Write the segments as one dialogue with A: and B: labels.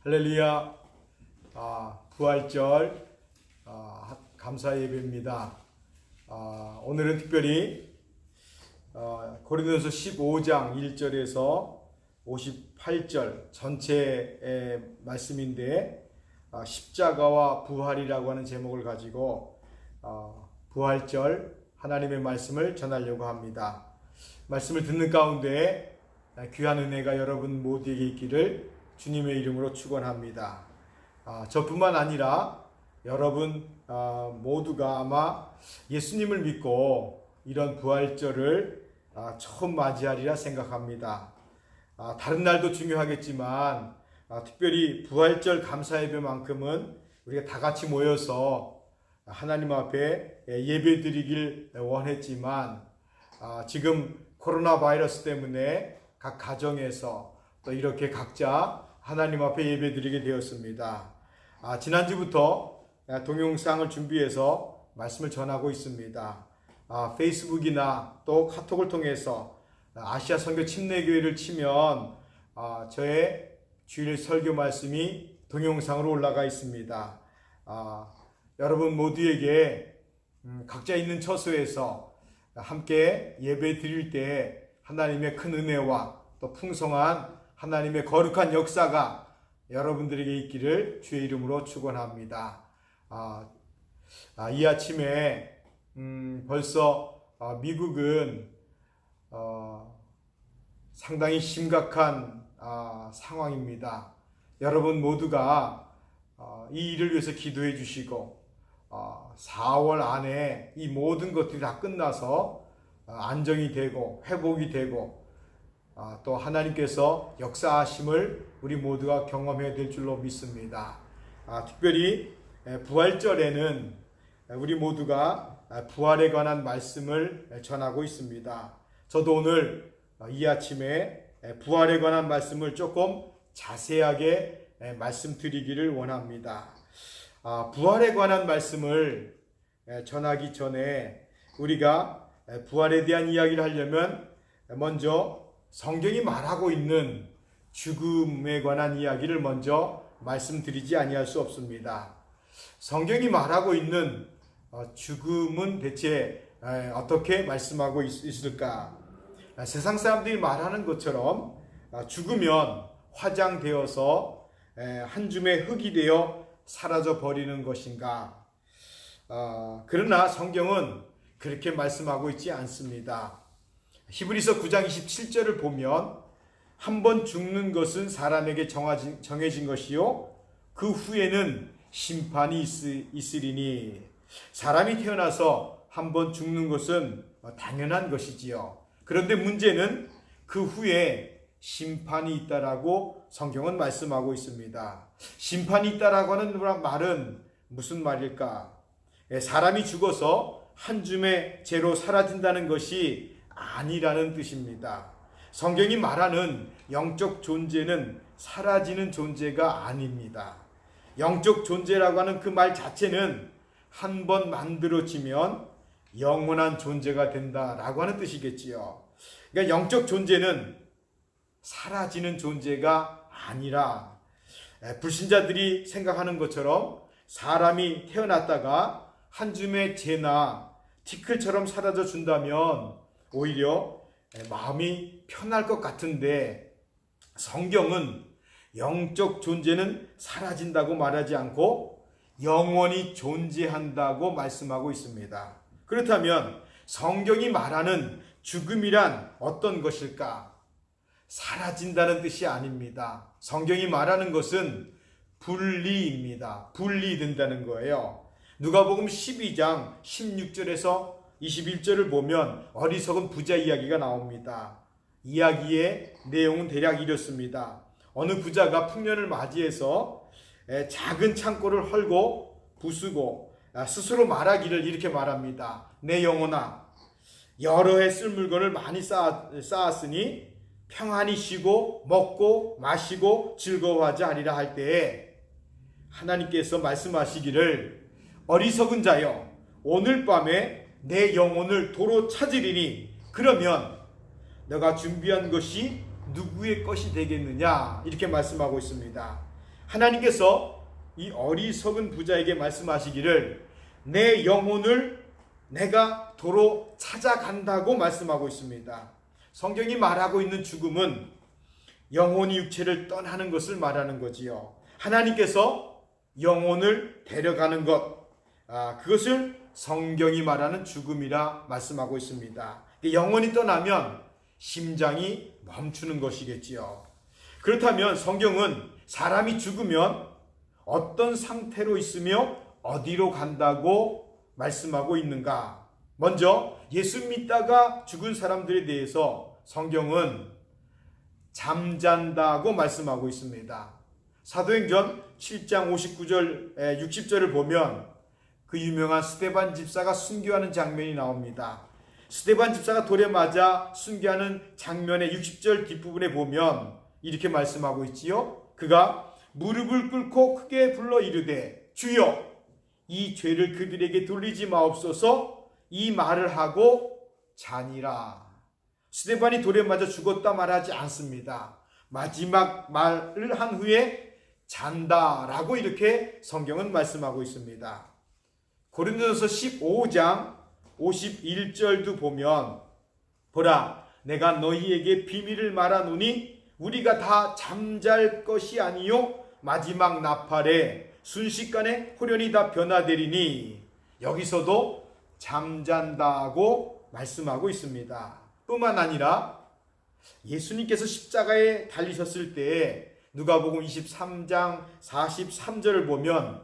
A: 할렐루야. 부활절 감사 예배입니다. 오늘은 특별히 고린도서 15장 1절에서 58절 전체의 말씀인데 십자가와 부활이라고 하는 제목을 가지고 부활절 하나님의 말씀을 전하려고 합니다. 말씀을 듣는 가운데 귀한 은혜가 여러분 모두에게 있기를 주님의 이름으로 축원합니다. 저뿐만 아니라 여러분 모두가 아마 예수님을 믿고 이런 부활절을 처음 맞이하리라 생각합니다. 다른 날도 중요하겠지만 특별히 부활절 감사예배만큼은 우리가 다 같이 모여서 하나님 앞에 예배드리길 원했지만 지금 코로나 바이러스 때문에 각 가정에서 또 이렇게 각자 하나님 앞에 예배드리게 되었습니다. 지난주부터 동영상을 준비해서 말씀을 전하고 있습니다. 페이스북이나 또 카톡을 통해서 아시아 선교 침례교회를 치면 저의 주일 설교 말씀이 동영상으로 올라가 있습니다. 여러분 모두에게 각자 있는 처소에서 함께 예배 드릴 때 하나님의 큰 은혜와 또 풍성한 하나님의 거룩한 역사가 여러분들에게 있기를 주의 이름으로 축원합니다. 이 아침에 벌써 미국은 상당히 심각한 상황입니다. 여러분 모두가 이 일을 위해서 기도해 주시고 4월 안에 이 모든 것들이 다 끝나서 안정이 되고 회복이 되고 또 하나님께서 역사하심을 우리 모두가 경험해야 될 줄로 믿습니다. 특별히 부활절에는 우리 모두가 부활에 관한 말씀을 전하고 있습니다. 저도 오늘 이 아침에 부활에 관한 말씀을 조금 자세하게 말씀드리기를 원합니다. 부활에 관한 말씀을 전하기 전에 우리가 부활에 대한 이야기를 하려면 먼저 성경이 말하고 있는 죽음에 관한 이야기를 먼저 말씀드리지 아니할 수 없습니다. 성경이 말하고 있는 죽음은 대체 어떻게 말씀하고 있을까? 세상 사람들이 말하는 것처럼 죽으면 화장되어서 한 줌의 흙이 되어 사라져 버리는 것인가? 그러나 성경은 그렇게 말씀하고 있지 않습니다. 히브리서 9장 27절을 보면 한 번 죽는 것은 사람에게 정해진 것이요 그 후에는 심판이 있으리니 사람이 태어나서 한 번 죽는 것은 당연한 것이지요. 그런데 문제는 그 후에 심판이 있다라고 성경은 말씀하고 있습니다. 심판이 있다라고 하는 말은 무슨 말일까? 사람이 죽어서 한 줌의 재로 사라진다는 것이 아니라는 뜻입니다. 성경이 말하는 영적 존재는 사라지는 존재가 아닙니다. 영적 존재라고 하는 그 말 자체는 한 번 만들어지면 영원한 존재가 된다라고 하는 뜻이겠지요. 그러니까 영적 존재는 사라지는 존재가 아니라 불신자들이 생각하는 것처럼 사람이 태어났다가 한 줌의 재나 티끌처럼 사라져 준다면 오히려 마음이 편할 것 같은데 성경은 영적 존재는 사라진다고 말하지 않고 영원히 존재한다고 말씀하고 있습니다. 그렇다면 성경이 말하는 죽음이란 어떤 것일까? 사라진다는 뜻이 아닙니다. 성경이 말하는 것은 분리입니다. 분리된다는 거예요. 누가복음 12장 16절에서 21절을 보면 어리석은 부자 이야기가 나옵니다. 이야기의 내용은 대략 이렇습니다. 어느 부자가 풍년을 맞이해서 작은 창고를 헐고 부수고 스스로 말하기를 이렇게 말합니다. 내 영혼아, 여러 해 쓸 물건을 많이 쌓았으니 평안히 쉬고 먹고 마시고 즐거워하지 않으리라 할 때에 하나님께서 말씀하시기를 어리석은 자여 오늘 밤에 내 영혼을 도로 찾으리니 그러면 너가 준비한 것이 누구의 것이 되겠느냐 이렇게 말씀하고 있습니다. 하나님께서 이 어리석은 부자에게 말씀하시기를 내 영혼을 내가 도로 찾아간다고 말씀하고 있습니다. 성경이 말하고 있는 죽음은 영혼이 육체를 떠나는 것을 말하는 거지요. 하나님께서 영혼을 데려가는 것, 그것을 성경이 말하는 죽음이라 말씀하고 있습니다. 영혼이 떠나면 심장이 멈추는 것이겠지요. 그렇다면 성경은 사람이 죽으면 어떤 상태로 있으며 어디로 간다고 말씀하고 있는가? 먼저 예수 믿다가 죽은 사람들에 대해서 성경은 잠잔다고 말씀하고 있습니다. 사도행전 7장 59절 60절을 보면 그 유명한 스데반 집사가 순교하는 장면이 나옵니다. 스데반 집사가 돌에 맞아 순교하는 장면의 60절 뒷부분에 보면 이렇게 말씀하고 있지요. 그가 무릎을 꿇고 크게 불러 이르되 주여 이 죄를 그들에게 돌리지 마옵소서 이 말을 하고 자니라. 스데반이 돌에 맞아 죽었다 말하지 않습니다. 마지막 말을 한 후에 잔다라고 이렇게 성경은 말씀하고 있습니다. 고린도전서 15장 51절도 보면 보라 내가 너희에게 비밀을 말하노니 우리가 다 잠잘 것이 아니요 마지막 나팔에 순식간에 호련히 다 변화되리니 여기서도 잠잔다고 말씀하고 있습니다. 뿐만 아니라 예수님께서 십자가에 달리셨을 때 누가복음 23장 43절을 보면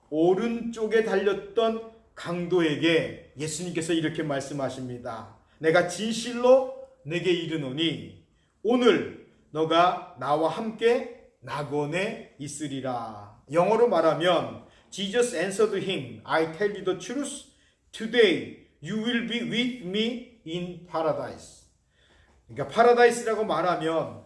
A: 오른쪽에 달렸던 강도에게 예수님께서 이렇게 말씀하십니다. 내가 진실로 내게 이르노니 오늘 너가 나와 함께 낙원에 있으리라. 영어로 말하면 Jesus answered him, I tell you the truth, today you will be with me in paradise. 그러니까 파라다이스라고 말하면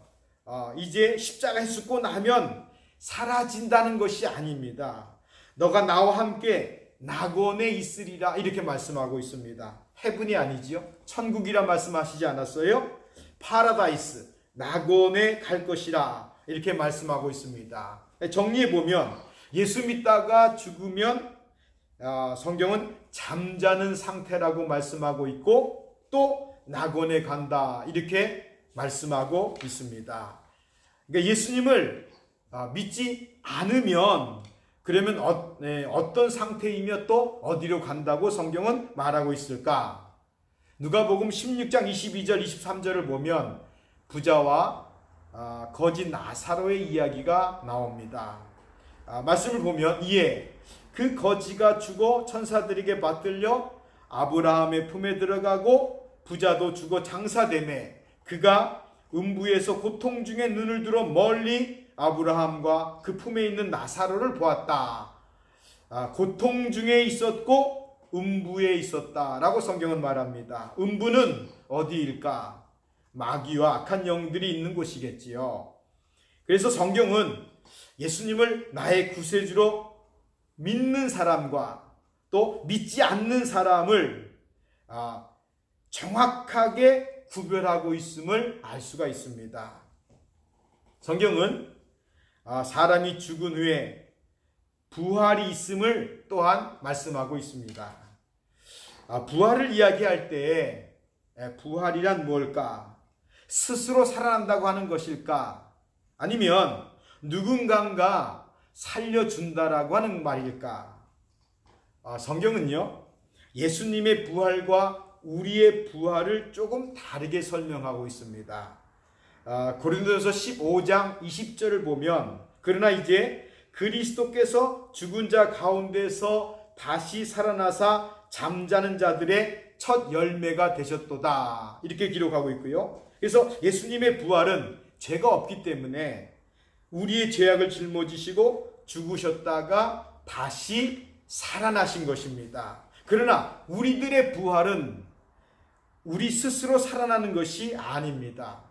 A: 이제 십자가에 죽고 나면 사라진다는 것이 아닙니다. 너가 나와 함께 낙원에 있으리라 이렇게 말씀하고 있습니다. 헤븐이 아니지요. 천국이라 말씀하시지 않았어요? 파라다이스, 낙원에 갈 것이라 이렇게 말씀하고 있습니다. 정리해 보면 예수 믿다가 죽으면 성경은 잠자는 상태라고 말씀하고 있고 또 낙원에 간다 이렇게 말씀하고 있습니다. 그러니까 예수님을 믿지 않으면 그러면 어떤 상태이며 또 어디로 간다고 성경은 말하고 있을까? 누가복음 16장 22절 23절을 보면 부자와 거지 나사로의 이야기가 나옵니다. 말씀을 보면 이에 그 거지가 죽어 천사들에게 받들려 아브라함의 품에 들어가고 부자도 죽어 장사되매 그가 음부에서 고통 중에 눈을 들어 멀리 아브라함과 그 품에 있는 나사로를 보았다. 고통 중에 있었고 음부에 있었다라고 성경은 말합니다. 음부는 어디일까? 마귀와 악한 영들이 있는 곳이겠지요. 그래서 성경은 예수님을 나의 구세주로 믿는 사람과 또 믿지 않는 사람을 정확하게 구별하고 있음을 알 수가 있습니다. 성경은 사람이 죽은 후에 부활이 있음을 또한 말씀하고 있습니다. 부활을 이야기할 때 부활이란 뭘까? 스스로 살아난다고 하는 것일까? 아니면 누군가가 살려준다라고 하는 말일까? 성경은요, 예수님의 부활과 우리의 부활을 조금 다르게 설명하고 있습니다. 고린도전서 15장 20절을 보면 그러나 이제 그리스도께서 죽은 자 가운데서 다시 살아나사 잠자는 자들의 첫 열매가 되셨도다 이렇게 기록하고 있고요. 그래서 예수님의 부활은 죄가 없기 때문에 우리의 죄악을 짊어지시고 죽으셨다가 다시 살아나신 것입니다. 그러나 우리들의 부활은 우리 스스로 살아나는 것이 아닙니다.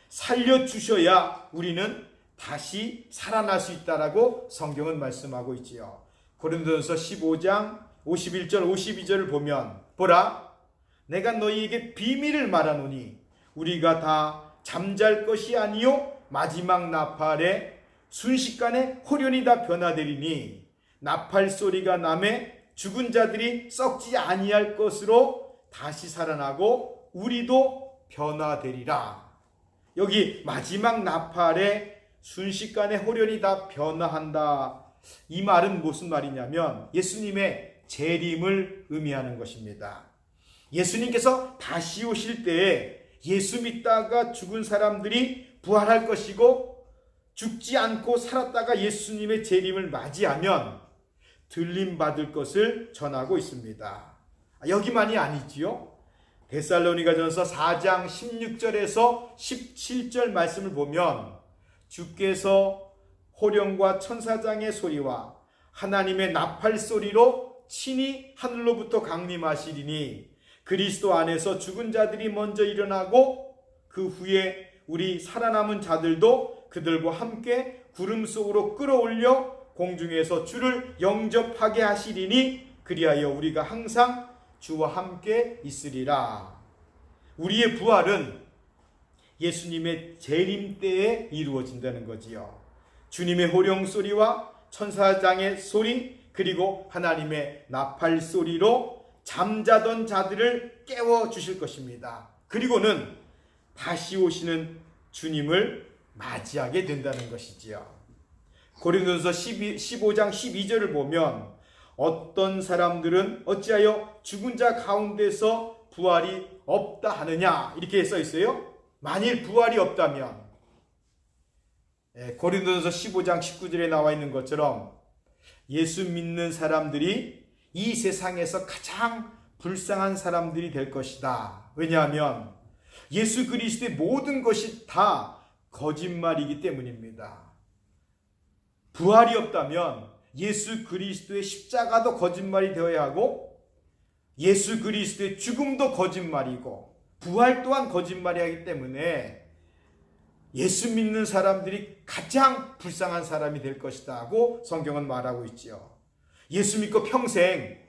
A: 살려주셔야 우리는 다시 살아날 수 있다라고 성경은 말씀하고 있지요. 고린도전서 15장 51절 52절을 보면 보라 내가 너희에게 비밀을 말하노니 우리가 다 잠잘 것이 아니요 마지막 나팔에 순식간에 홀연히 다 변화되리니 나팔 소리가 나매 죽은 자들이 썩지 아니할 것으로 다시 살아나고 우리도 변화되리라. 여기 마지막 나팔에 순식간에 홀연히 다 변화한다. 이 말은 무슨 말이냐면 예수님의 재림을 의미하는 것입니다. 예수님께서 다시 오실 때에 예수 믿다가 죽은 사람들이 부활할 것이고, 죽지 않고 살았다가 예수님의 재림을 맞이하면 들림받을 것을 전하고 있습니다. 여기만이 아니지요. 데살로니가전서 4장 16절에서 17절 말씀을 보면 주께서 호령과 천사장의 소리와 하나님의 나팔 소리로 친히 하늘로부터 강림하시리니 그리스도 안에서 죽은 자들이 먼저 일어나고 그 후에 우리 살아남은 자들도 그들과 함께 구름 속으로 끌어올려 공중에서 주를 영접하게 하시리니 그리하여 우리가 항상 주와 함께 있으리라. 우리의 부활은 예수님의 재림 때에 이루어진다는 거지요. 주님의 호령 소리와 천사장의 소리 그리고 하나님의 나팔 소리로 잠자던 자들을 깨워 주실 것입니다. 그리고는 다시 오시는 주님을 맞이하게 된다는 것이지요. 고린도전서 15장 12절을 보면 어떤 사람들은 어찌하여 죽은 자 가운데서 부활이 없다 하느냐 이렇게 써 있어요. 만일 부활이 없다면 고린도전서 15장 19절에 나와 있는 것처럼 예수 믿는 사람들이 이 세상에서 가장 불쌍한 사람들이 될 것이다. 왜냐하면 예수 그리스도의 모든 것이 다 거짓말이기 때문입니다. 부활이 없다면 예수 그리스도의 십자가도 거짓말이 되어야 하고 예수 그리스도의 죽음도 거짓말이고 부활 또한 거짓말이 하기 때문에 예수 믿는 사람들이 가장 불쌍한 사람이 될 것이다 하고 성경은 말하고 있지요. 예수 믿고 평생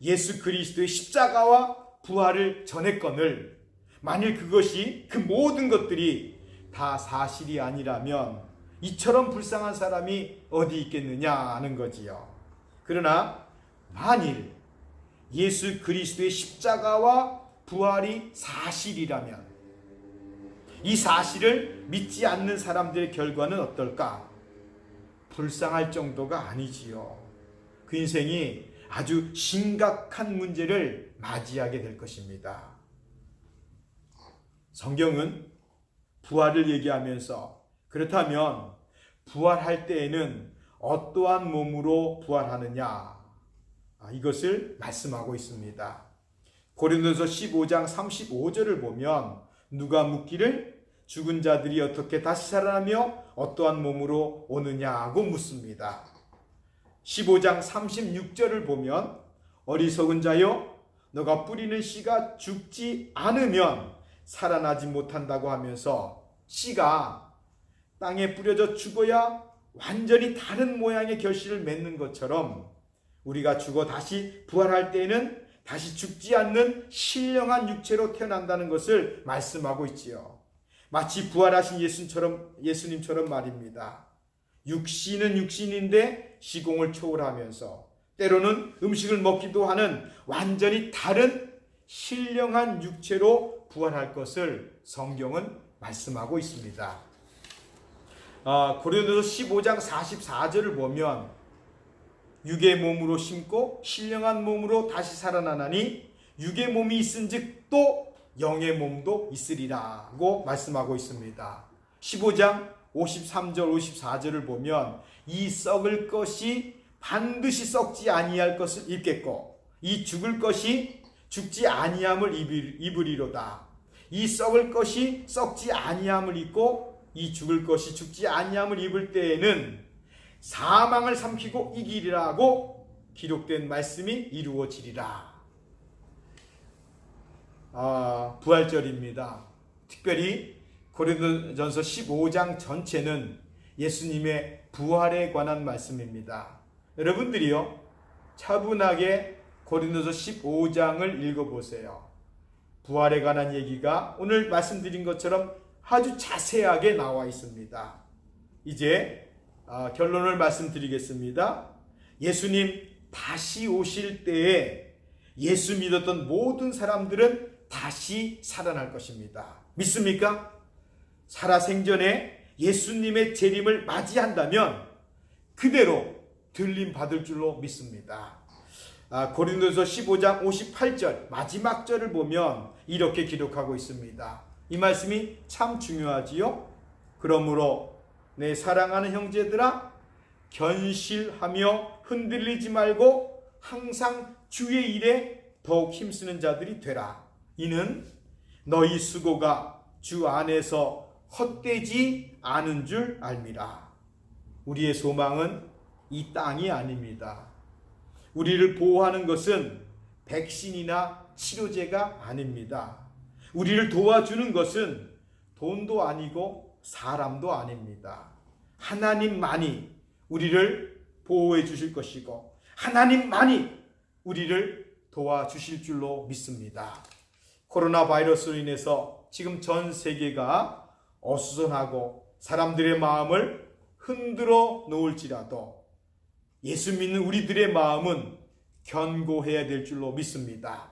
A: 예수 그리스도의 십자가와 부활을 전했거늘 만일 그것이 그 모든 것들이 다 사실이 아니라면 이처럼 불쌍한 사람이 어디 있겠느냐 하는 거지요. 그러나 만일 예수 그리스도의 십자가와 부활이 사실이라면 이 사실을 믿지 않는 사람들의 결과는 어떨까? 불쌍할 정도가 아니지요. 그 인생이 아주 심각한 문제를 맞이하게 될 것입니다. 성경은 부활을 얘기하면서 그렇다면 부활할 때에는 어떠한 몸으로 부활하느냐 이것을 말씀하고 있습니다. 고린도전서 15장 35절을 보면 누가 묻기를 죽은 자들이 어떻게 다시 살아나며 어떠한 몸으로 오느냐고 묻습니다. 15장 36절을 보면 어리석은 자여 너가 뿌리는 씨가 죽지 않으면 살아나지 못한다고 하면서 씨가 땅에 뿌려져 죽어야 완전히 다른 모양의 결실을 맺는 것처럼 우리가 죽어 다시 부활할 때에는 다시 죽지 않는 신령한 육체로 태어난다는 것을 말씀하고 있지요. 마치 부활하신 예수님처럼 말입니다. 육신은 육신인데 시공을 초월하면서 때로는 음식을 먹기도 하는 완전히 다른 신령한 육체로 부활할 것을 성경은 말씀하고 있습니다. 고린도서 15장 44절을 보면 육의 몸으로 심고 신령한 몸으로 다시 살아나나니 육의 몸이 있은즉 또 영의 몸도 있으리라고 말씀하고 있습니다. 15장 53절 54절을 보면 이 썩을 것이 반드시 썩지 아니할 것을 입겠고 이 죽을 것이 죽지 아니함을 입으리로다. 이 썩을 것이 썩지 아니함을 입고 이 죽을 것이 죽지 아니함을 입을 때에는 사망을 삼키고 이기리라고 기록된 말씀이 이루어지리라. 부활절입니다. 특별히 고린도전서 15장 전체는 예수님의 부활에 관한 말씀입니다. 여러분들이요 차분하게 고린도서 15장을 읽어보세요. 부활에 관한 얘기가 오늘 말씀드린 것처럼 아주 자세하게 나와 있습니다. 이제 결론을 말씀드리겠습니다. 예수님 다시 오실 때에 예수 믿었던 모든 사람들은 다시 살아날 것입니다. 믿습니까? 살아생전에 예수님의 재림을 맞이한다면 그대로 들림 받을 줄로 믿습니다. 고린도서 15장 58절 마지막 절을 보면 이렇게 기록하고 있습니다. 이 말씀이 참 중요하지요. 그러므로 내 사랑하는 형제들아 견실하며 흔들리지 말고 항상 주의 일에 더욱 힘쓰는 자들이 되라. 이는 너희 수고가 주 안에서 헛되지 않은 줄 알미라. 우리의 소망은 이 땅이 아닙니다. 우리를 보호하는 것은 백신이나 치료제가 아닙니다. 우리를 도와주는 것은 돈도 아니고 사람도 아닙니다. 하나님만이 우리를 보호해 주실 것이고 하나님만이 우리를 도와주실 줄로 믿습니다. 코로나 바이러스로 인해서 지금 전 세계가 어수선하고 사람들의 마음을 흔들어 놓을지라도 예수 믿는 우리들의 마음은 견고해야 될 줄로 믿습니다.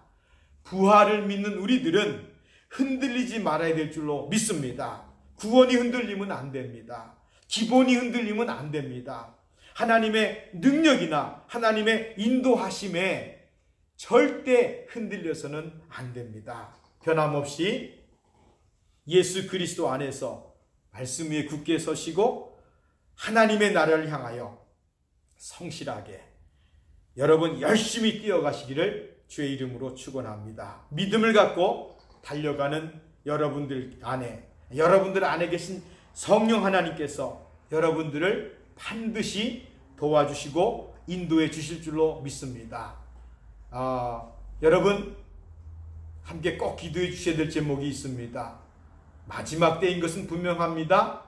A: 부활을 믿는 우리들은 흔들리지 말아야 될 줄로 믿습니다. 구원이 흔들리면 안 됩니다. 기본이 흔들리면 안 됩니다. 하나님의 능력이나 하나님의 인도하심에 절대 흔들려서는 안 됩니다. 변함없이 예수 그리스도 안에서 말씀 위에 굳게 서시고 하나님의 나라를 향하여 성실하게 여러분 열심히 뛰어가시기를 주의 이름으로 축원합니다. 믿음을 갖고 달려가는 여러분들 안에 계신 성령 하나님께서 여러분들을 반드시 도와주시고 인도해 주실 줄로 믿습니다. 여러분 함께 꼭 기도해 주셔야 될 제목이 있습니다. 마지막 때인 것은 분명합니다.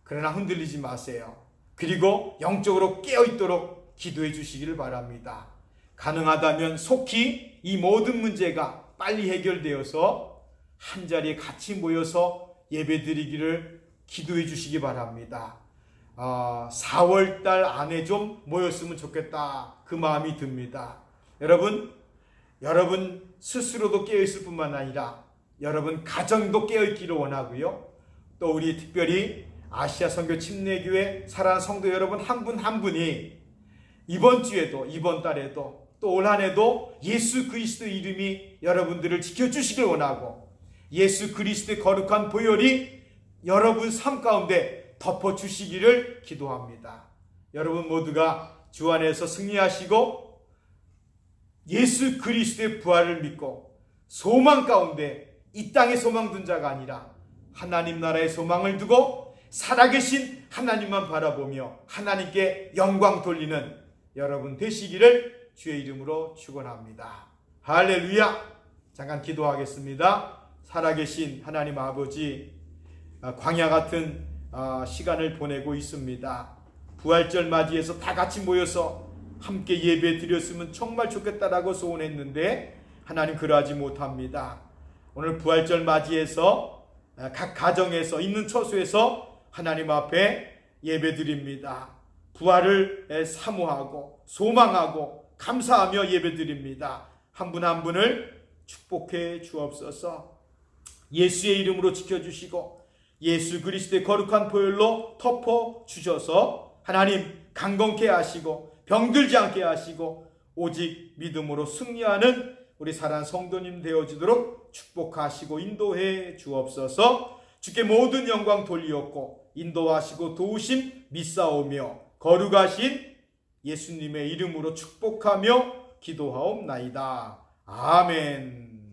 A: 그러나 흔들리지 마세요. 그리고 영적으로 깨어있도록 기도해 주시기를 바랍니다. 가능하다면 속히 이 모든 문제가 빨리 해결되어서 한자리에 같이 모여서 예배드리기를 기도해 주시기 바랍니다. 4월달 안에 좀 모였으면 좋겠다 그 마음이 듭니다. 여러분 스스로도 깨어있을 뿐만 아니라 여러분 가정도 깨어있기를 원하고요. 또 우리 특별히 아시아 선교 침례교회 사랑하는 성도 여러분 한 분 한 분이 이번 주에도 이번 달에도 또 올 한 해도 예수 그리스도 이름이 여러분들을 지켜주시길 원하고 예수 그리스도의 거룩한 보혈이 여러분 삶 가운데 덮어주시기를 기도합니다. 여러분 모두가 주 안에서 승리하시고 예수 그리스도의 부활을 믿고 소망 가운데 이 땅에 소망 둔 자가 아니라 하나님 나라의 소망을 두고 살아계신 하나님만 바라보며 하나님께 영광 돌리는 여러분 되시기를 주의 이름으로 축원합니다. 할렐루야. 잠깐 기도하겠습니다. 살아계신 하나님 아버지, 광야 같은 시간을 보내고 있습니다. 부활절 맞이해서 다 같이 모여서 함께 예배 드렸으면 정말 좋겠다라고 소원했는데 하나님 그러하지 못합니다. 오늘 부활절 맞이해서 각 가정에서 있는 처소에서 하나님 앞에 예배 드립니다. 부활을 사모하고 소망하고 감사하며 예배 드립니다. 한 분 한 분을 축복해 주옵소서. 예수의 이름으로 지켜주시고 예수 그리스도의 거룩한 보혈로 덮어 주셔서 하나님 강건케 하시고 병들지 않게 하시고 오직 믿음으로 승리하는 우리 사랑하는 성도님 되어지도록 축복하시고 인도해 주옵소서. 주께 모든 영광 돌리옵고 인도하시고 도우심 믿사오며 거룩하신 예수님의 이름으로 축복하며 기도하옵나이다. 아멘.